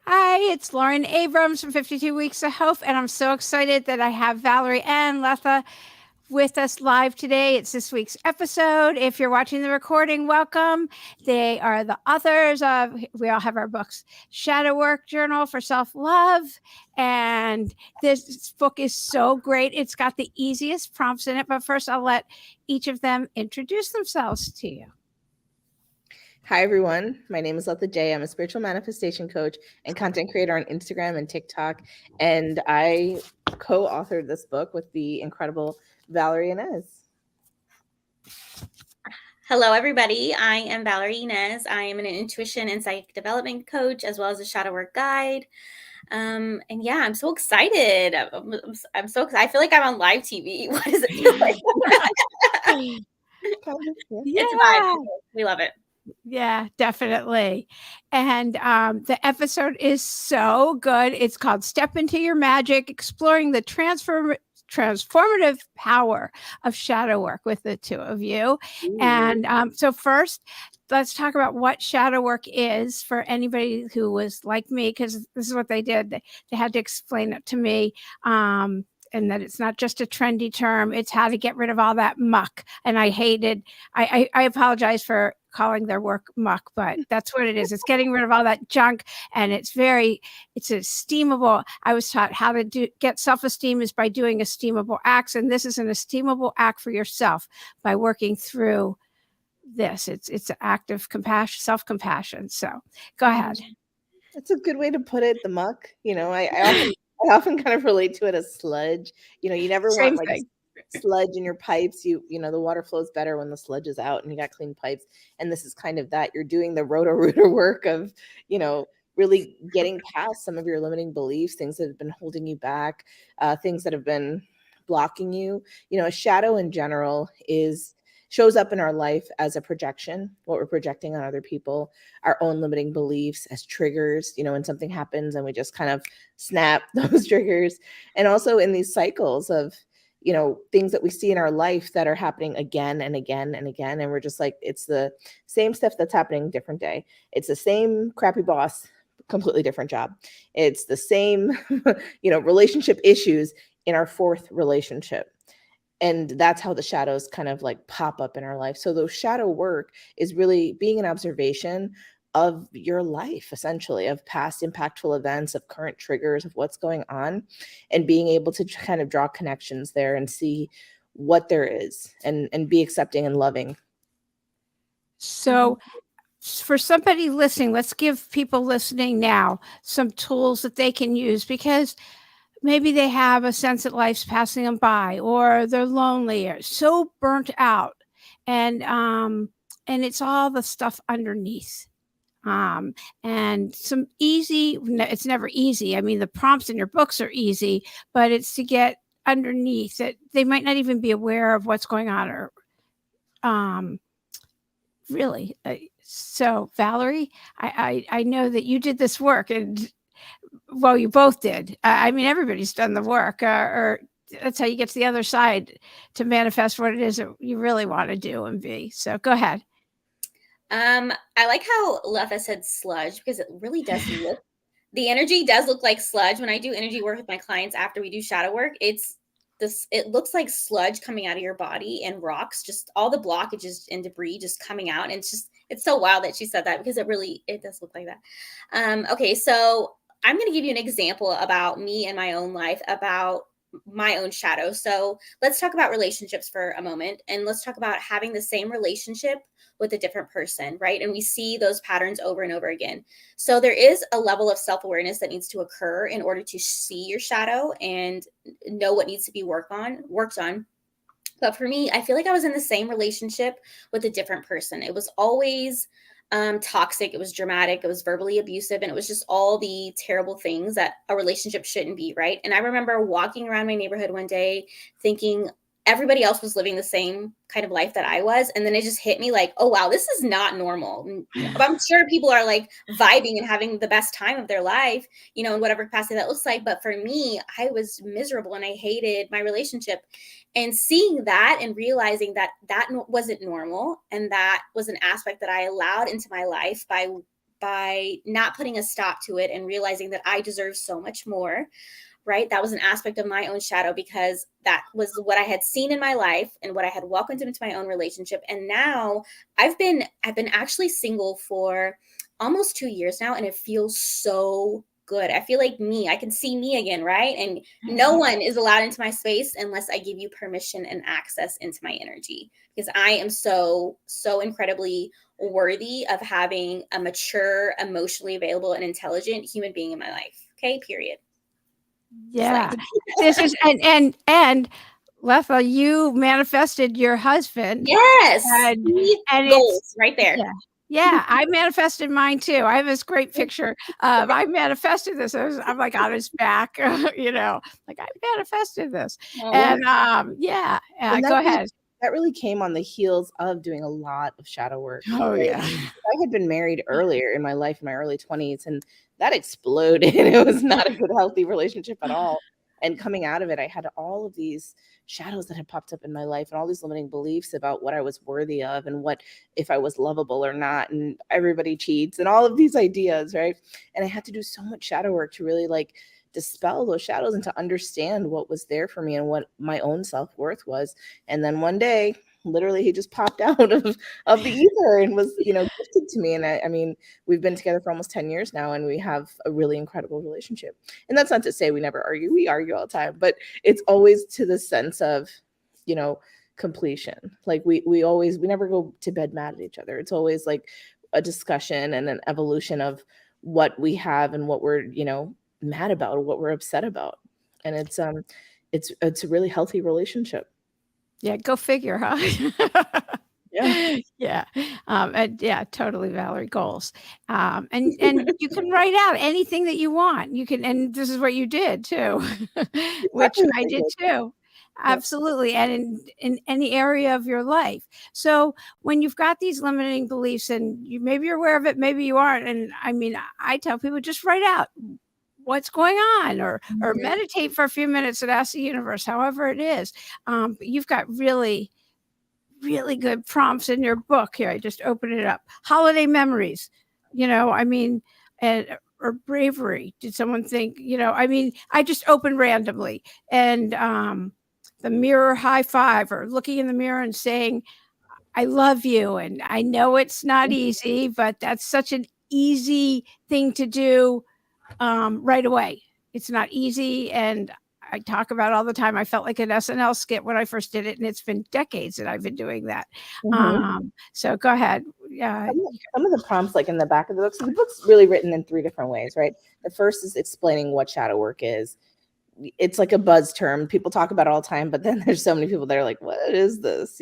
Hi, it's Lauren Abrams from 52 Weeks of Hope, and I'm so excited that I have Valerie and Latha with us live today. It's this week's episode. If you're watching the recording, welcome. They are the authors of, we all have our books, Shadow Work Journal for Self-Love, and this book is so great. It's got the easiest prompts in it, but first I'll let each of them introduce themselves to you. Hi, everyone. My name is Latha Jay. I'm a spiritual manifestation coach and content creator on Instagram and TikTok. And I co-authored this book with the incredible Valerie Inez. Hello, everybody. I am Valerie Inez. I am an intuition and psychic development coach, as well as a shadow work guide. And yeah, I'm so excited. I'm so excited. I feel like I'm on live TV. What does it feel like? It's a vibe. We love it. Yeah, definitely. And the episode is so good. It's called Step Into Your Magic, exploring the transformative power of shadow work with the two of you. Ooh. And so first, let's talk about what shadow work is for anybody who was like me, because this is what they did. They had to explain it to me. And that it's not just a trendy term. It's how to get rid of all that muck. And I apologize for calling their work muck, but that's what it is. It's getting rid of all that junk. And it's esteemable. I was taught how to get self-esteem is by doing esteemable acts. And this is an esteemable act for yourself by working through this. It's an act of compassion, self-compassion. So go ahead. That's a good way to put it. The muck, I often kind of relate to it as sludge. You never want like sludge in your pipes. The water flows better when the sludge is out and you got clean pipes. And this is kind of that. You're doing the roto-rooter work of, really getting past some of your limiting beliefs, things that have been holding you back, things that have been blocking you. A shadow in general shows up in our life as a projection, what we're projecting on other people, our own limiting beliefs as triggers, when something happens and we just kind of snap those triggers. And also in these cycles of, things that we see in our life that are happening again and again and again. And we're just like, it's the same stuff that's happening different day. It's the same crappy boss, completely different job. It's the same, relationship issues in our fourth relationship. And that's how the shadows kind of like pop up in our life. So those shadow work is really being an observation of your life, essentially, of past impactful events, of current triggers, of what's going on, and being able to kind of draw connections there and see what there is and be accepting and loving. So for somebody listening, let's give people listening now some tools that they can use, because maybe they have a sense that life's passing them by, or they're lonely or so burnt out, and it's all the stuff underneath. And some easy, it's never easy. I mean, the prompts in your books are easy, but it's to get underneath that. They might not even be aware of what's going on, or really. So Valerie, I know that you did this work, and well, you both did. I mean, everybody's done the work, or that's how you get to the other side to manifest what it is that you really want to do and be. So go ahead. I like how Latha said sludge, because it really does look, the energy does look like sludge. When I do energy work with my clients after we do shadow work, it looks like sludge coming out of your body and rocks, just all the blockages and debris just coming out. And it's so wild that she said that, because it does look like that. Okay, so I'm going to give you an example about me and my own life, about my own shadow. So let's talk about relationships for a moment, and let's talk about having the same relationship with a different person, right? And we see those patterns over and over again. So there is a level of self-awareness that needs to occur in order to see your shadow and know what needs to be worked on. But for me, I feel like I was in the same relationship with a different person. It was always toxic. It was dramatic. It was verbally abusive. And it was just all the terrible things that a relationship shouldn't be, right? And I remember walking around my neighborhood one day thinking everybody else was living the same kind of life that I was. And then it just hit me like, oh, wow, this is not normal. I'm sure people are like vibing and having the best time of their life, in whatever capacity that looks like. But for me, I was miserable and I hated my relationship. And seeing that and realizing that wasn't normal, and that was an aspect that I allowed into my life by by not putting a stop to it and realizing that I deserve so much more, right? That was an aspect of my own shadow, because that was what I had seen in my life and what I had welcomed into my own relationship. And now I've been actually single for almost 2 years now, and it feels so good. I feel like I can see me again, right? And no one is allowed into my space unless I give you permission and access into my energy, because I am so incredibly worthy of having a mature, emotionally available, and intelligent human being in my life. Okay, period. Yeah. This is and Latha, you manifested your husband. Yes. And goals it's right there. Yeah, I manifested mine too. I have this great picture of I manifested this. I'm like on his back, you know, like I manifested this. And go ahead. That really came on the heels of doing a lot of shadow work. Oh, right? yeah. I had been married earlier in my life, in my early 20s, and that exploded. It was not a good, healthy relationship at all. And coming out of it, I had all of these shadows that had popped up in my life and all these limiting beliefs about what I was worthy of and what if I was lovable or not. And everybody cheats and all of these ideas, right? And I had to do so much shadow work to really like dispel those shadows and to understand what was there for me and what my own self-worth was. And then one day, literally, he just popped out of the ether and was, gifted to me. And I mean, we've been together for almost 10 years now, and we have a really incredible relationship. And that's not to say we never argue. We argue all the time, but it's always to the sense of, completion. Like we never go to bed mad at each other. It's always like a discussion and an evolution of what we have and what we're, mad about or what we're upset about. And it's a really healthy relationship. Yeah, go figure, huh? Yeah. Yeah. And yeah, totally, Valerie, goals. And you can write out anything that you want. You can, and this is what you did too, which I did too. Absolutely. And in any area of your life. So when you've got these limiting beliefs and maybe you're aware of it, maybe you aren't. And I mean, I tell people just write out what's going on or meditate for a few minutes and ask the universe, however it is. But you've got really good prompts in your book here. I just opened it up. Holiday memories, or bravery. Did someone think, I just opened randomly, and the mirror high five, or looking in the mirror and saying, I love you. And I know it's not easy, but that's such an easy thing to do right away. It's not easy. And I talk about it all the time. I felt like an SNL skit when I first did it, and it's been decades that I've been doing that. So go ahead. Some of the prompts, like in the back of the book, so the book's really written in 3 different ways, right? The first is explaining what shadow work is. It's like a buzz term. People talk about it all the time, but then there's so many people that are like, what is this?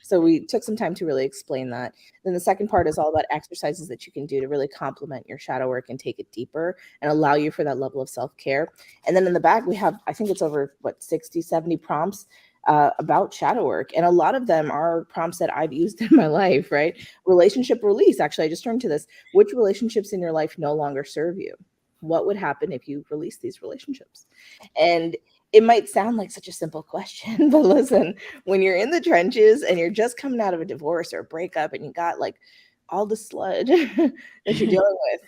So we took some time to really explain that. Then the second part is all about exercises that you can do to really complement your shadow work and take it deeper and allow you for that level of self-care. And then in the back, we have, I think it's over 60, 70 prompts about shadow work. And a lot of them are prompts that I've used in my life, right? Relationship release. Actually, I just turned to this. Which relationships in your life no longer serve you? What would happen if you release these relationships? And it might sound like such a simple question, but listen, when you're in the trenches and you're just coming out of a divorce or a breakup and you got like all the sludge that you're dealing with,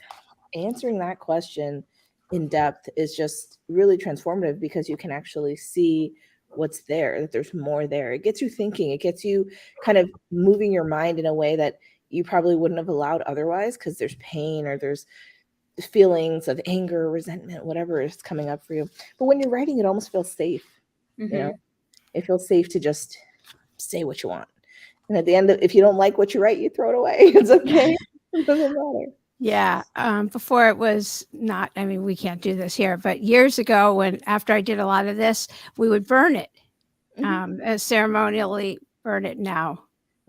answering that question in depth is just really transformative, because you can actually see what's there, that there's more there. It gets you thinking. It gets you kind of moving your mind in a way that you probably wouldn't have allowed otherwise, because there's pain or there's feelings of anger, resentment, whatever is coming up for you. But when you're writing, it almost feels safe. It feels safe to just say what you want. And at the end, if you don't like what you write, you throw it away. It's okay. It doesn't matter. Yeah. Before it was not, we can't do this here, but years ago, after I did a lot of this, we would burn it, ceremonially burn it. Now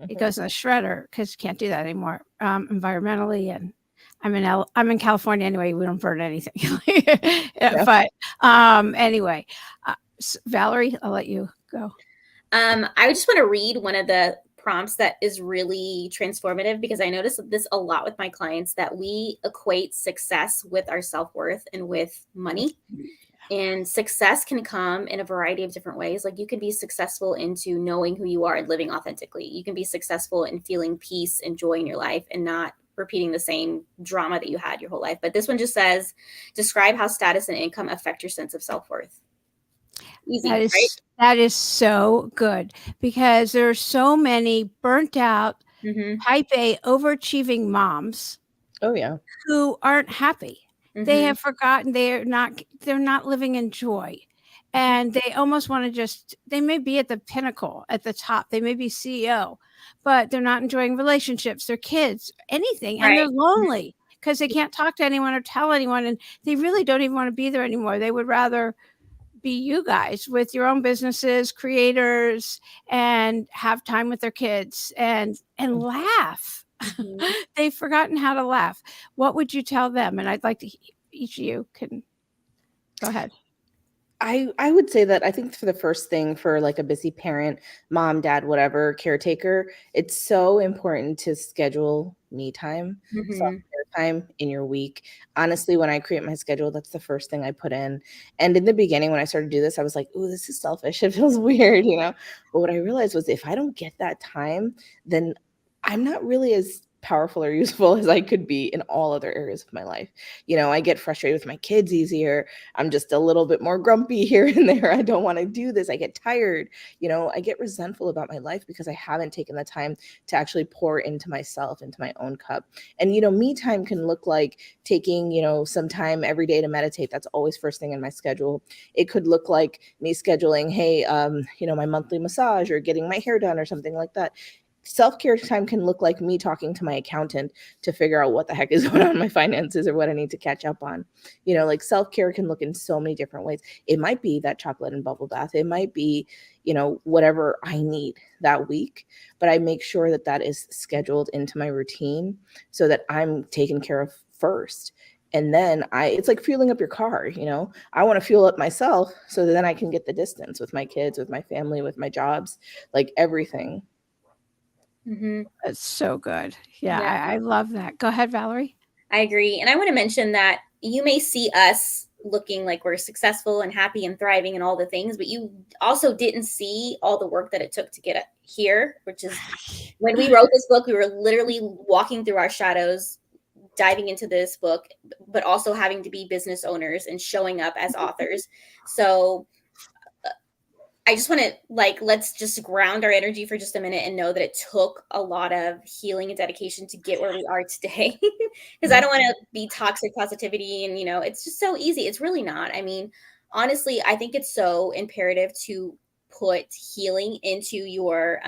it goes in the shredder, because you can't do that anymore, environmentally. And I'm in California anyway. We don't burn anything. But anyway, Valerie, I'll let you go. I just want to read one of the prompts that is really transformative, because I notice this a lot with my clients, that we equate success with our self-worth and with money. And success can come in a variety of different ways. Like, you can be successful into knowing who you are and living authentically. You can be successful in feeling peace and joy in your life and not repeating the same drama that you had your whole life. But this one just says, describe how status and income affect your sense of self-worth. Easy, right? That is so good, because there are so many burnt out, type A overachieving moms. Oh yeah. Who aren't happy. They have forgotten they're not living in joy. And they almost want to they may be at the pinnacle, at the top. They may be CEO, but they're not enjoying relationships, their kids, anything. And they're lonely because they can't talk to anyone or tell anyone. And they really don't even want to be there anymore. They would rather be you guys with your own businesses, creators, and have time with their kids and laugh. They've forgotten how to laugh. What would you tell them? And I'd like to, each of you can go ahead. I would say that I think for the first thing, for like a busy parent, mom, dad, whatever, caretaker, it's so important to schedule me time, self-care time in your week. Honestly, when I create my schedule, that's the first thing I put in. And in the beginning, when I started to do this, I was like, oh, this is selfish. It feels weird, But what I realized was if I don't get that time, then I'm not really as powerful or useful as I could be in all other areas of my life. I get frustrated with my kids easier. I'm just a little bit more grumpy here and there. I don't want to do this. I get tired. I get resentful about my life because I haven't taken the time to actually pour into myself, into my own cup. And, me time can look like taking, some time every day to meditate. That's always first thing in my schedule. It could look like me scheduling, hey, my monthly massage or getting my hair done or something like that. Self-care time can look like me talking to my accountant to figure out what the heck is going on in my finances or what I need to catch up on. Like self-care can look in so many different ways. It might be that chocolate and bubble bath. It might be, whatever I need that week, but I make sure that that is scheduled into my routine so that I'm taken care of first. And then it's like fueling up your car, I want to fuel up myself so that then I can get the distance with my kids, with my family, with my jobs, like everything. That's so good. Yeah. I love that. Go ahead, Valerie. I agree. And I want to mention that you may see us looking like we're successful and happy and thriving and all the things, but you also didn't see all the work that it took to get here, which is when we wrote this book, we were literally walking through our shadows, diving into this book, but also having to be business owners and showing up as authors. So I just want to let's just ground our energy for just a minute and know that it took a lot of healing and dedication to get where we are today. Because I don't want to be toxic positivity and, it's just so easy. It's really not. I mean, honestly, I think it's so imperative to put healing into your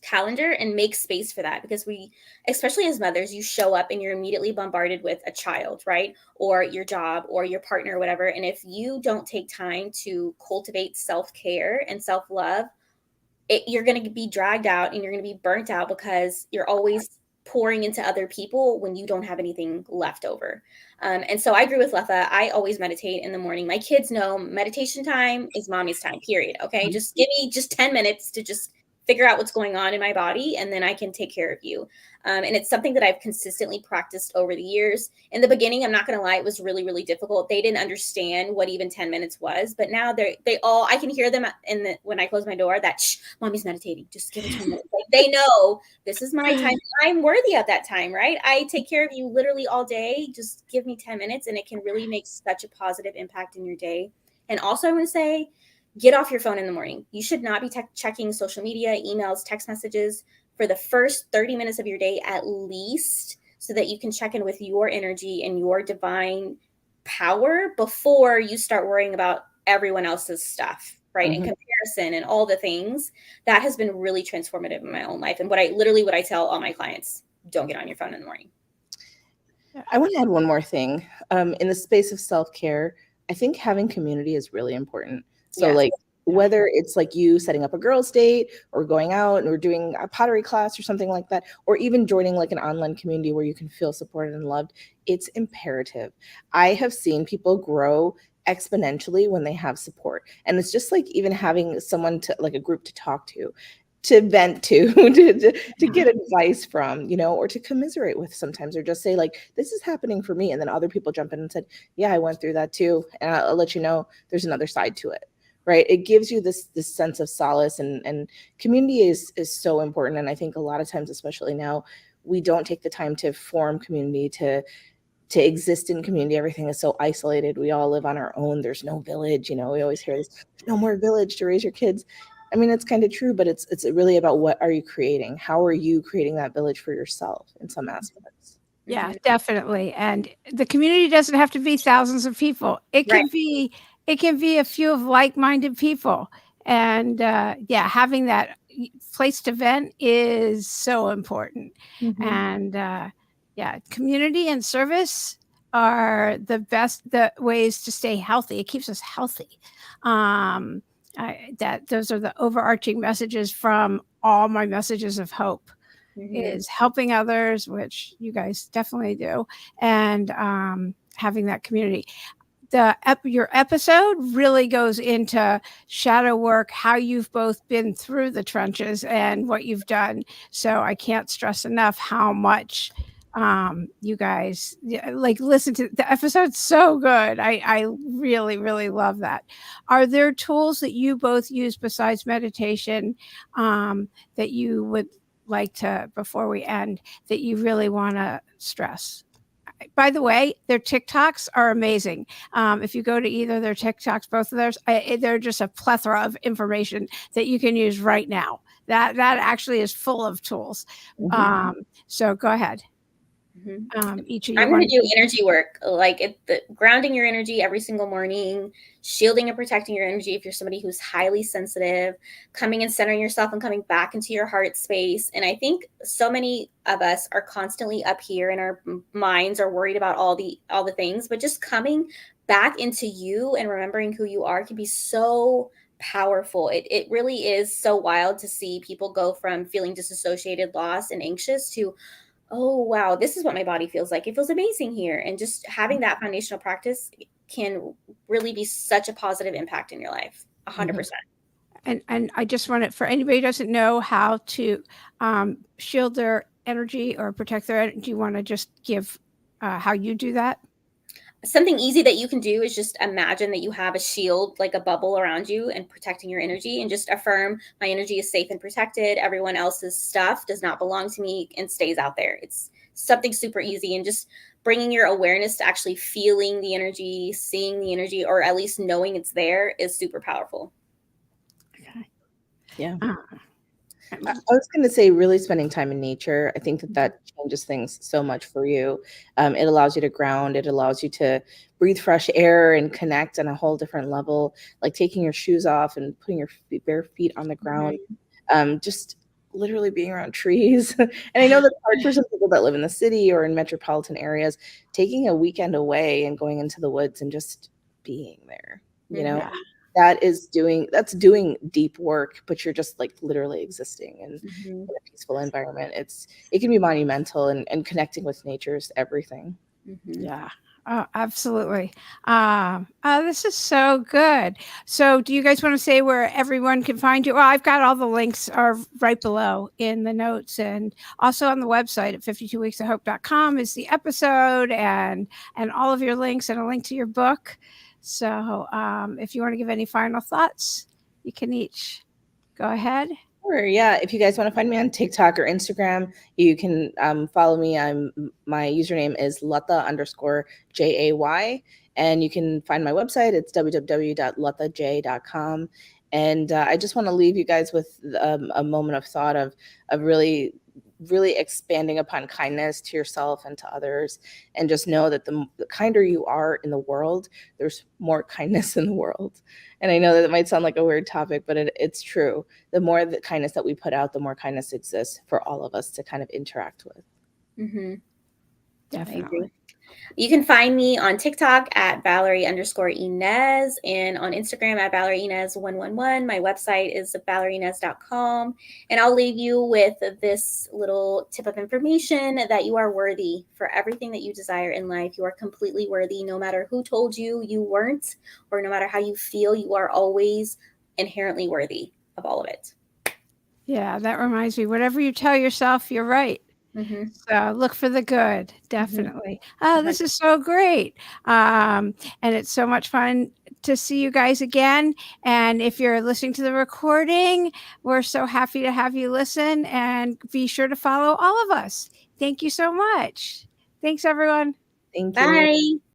calendar and make space for that, because we, especially as mothers, you show up and you're immediately bombarded with a child, right? Or your job or your partner or whatever. And if you don't take time to cultivate self-care and self-love, you're going to be dragged out and you're going to be burnt out because you're always pouring into other people when you don't have anything left over. And so I agree with Latha. I always meditate in the morning. My kids know meditation time is mommy's time, period. Okay. Just give me just 10 minutes to just figure out what's going on in my body, and then I can take care of you. And it's something that I've consistently practiced over the years. In the beginning, I'm not going to lie, it was really, really difficult. They didn't understand what even 10 minutes was, but now I can hear them when I close my door that, shh, mommy's meditating. Just give it 10 minutes. They know this is my time. I'm worthy of that time, right? I take care of you literally all day. Just give me 10 minutes, and it can really make such a positive impact in your day. And also I want to say, get off your phone in the morning. You should not be checking social media, emails, text messages for the first 30 minutes of your day at least, so that you can check in with your energy and your divine power before you start worrying about everyone else's stuff, right? And comparison and all the things. That has been really transformative in my own life. And what I tell all my clients, don't get on your phone in the morning. I want to add one more thing. In the space of self-care, I think having community is really important. So whether it's like you setting up a girls' date or going out or doing a pottery class or something like that, or even joining like an online community where you can feel supported and loved, it's imperative. I have seen people grow exponentially when they have support. And it's just like even having someone to like a group to talk to vent to get advice from, or to commiserate with sometimes, or just say like, this is happening for me. And then other people jump in and said, yeah, I went through that too. And I'll let you know there's another side to it. Right. It gives you this sense of solace, and community is so important. And I think a lot of times, especially now, we don't take the time to form community, to exist in community. Everything is so isolated. We all live on our own. There's no village. We always hear this, no more village to raise your kids. I mean, it's kind of true, but it's really about what are you creating? How are you creating that village for yourself in some aspects? Yeah, definitely. And the community doesn't have to be thousands of people. It can be a few of like-minded people. And having that place to vent is so important. And community and service are the best ways to stay healthy. It keeps us healthy. Those are the overarching messages from all my messages of hope. Is helping others, which you guys definitely do, and having that community. Your episode really goes into shadow work, how you've both been through the trenches and what you've done. So I can't stress enough how much you guys listen to the episode. So good. I really, really love that. Are there tools that you both use besides meditation that you would like to, before we end, that you really want to stress? By the way, their TikToks are amazing. If you go to either their TikToks, both of theirs, they're just a plethora of information that you can use right now. That actually is full of tools. So go ahead. Each of you. I'm going to do energy work, grounding your energy every single morning, shielding and protecting your energy. If you're somebody who's highly sensitive, coming and centering yourself and coming back into your heart space. And I think so many of us are constantly up here in our minds, are worried about all the things, but just coming back into you and remembering who you are can be so powerful. It really is so wild to see people go from feeling disassociated, lost, and anxious to, oh, wow, this is what my body feels like. It feels amazing here. And just having that foundational practice can really be such a positive impact in your life. 100%. And I just want it for anybody who doesn't know how to shield their energy or protect their energy. Do you want to just give how you do that? Something easy that you can do is just imagine that you have a shield, like a bubble around you and protecting your energy, and just affirm, my energy is safe and protected. Everyone else's stuff does not belong to me and stays out there. It's something super easy, and just bringing your awareness to actually feeling the energy, seeing the energy, or at least knowing it's there is super powerful. Okay. Yeah. I was going to say, really spending time in nature. I think that changes things so much for you. It allows you to ground. It allows you to breathe fresh air and connect on a whole different level, like taking your shoes off and putting your bare feet on the ground. Just literally being around trees. And I know that's hard for some people that live in the city or in metropolitan areas, taking a weekend away and going into the woods and just being there, that's doing deep work, but you're just like literally existing in a peaceful environment. It can be monumental, and connecting with nature is everything. Yeah. Oh, absolutely. This is so good. So do you guys want to say where everyone can find you? Well, I've got all the links are right below in the notes, and also on the website at 52weeksofhope.com is the episode and all of your links and a link to your book. So if you want to give any final thoughts, you can each go ahead. Sure, yeah. If you guys want to find me on TikTok or Instagram, you can follow me. My username is Latha_Jay, and you can find my website. It's www.lathajay.com. And I just want to leave you guys with a moment of thought of really expanding upon kindness to yourself and to others, and just know that the kinder you are in the world, there's more kindness in the world. And I know that it might sound like a weird topic, but it's true. The more the kindness that we put out, the more kindness exists for all of us to kind of interact with. Definitely. You can find me on TikTok at Valerie_Inez and on Instagram at Valerie Inez 111. My website is ValerieInez.com. And I'll leave you with this little tip of information that you are worthy for everything that you desire in life. You are completely worthy, no matter who told you you weren't, or no matter how you feel, you are always inherently worthy of all of it. Yeah, that reminds me, whatever you tell yourself, you're right. So look for the good, definitely. Oh, this is so great. And it's so much fun to see you guys again. And if you're listening to the recording, we're so happy to have you listen, and be sure to follow all of us Thank you so much. Thanks, everyone. Thank you. Bye.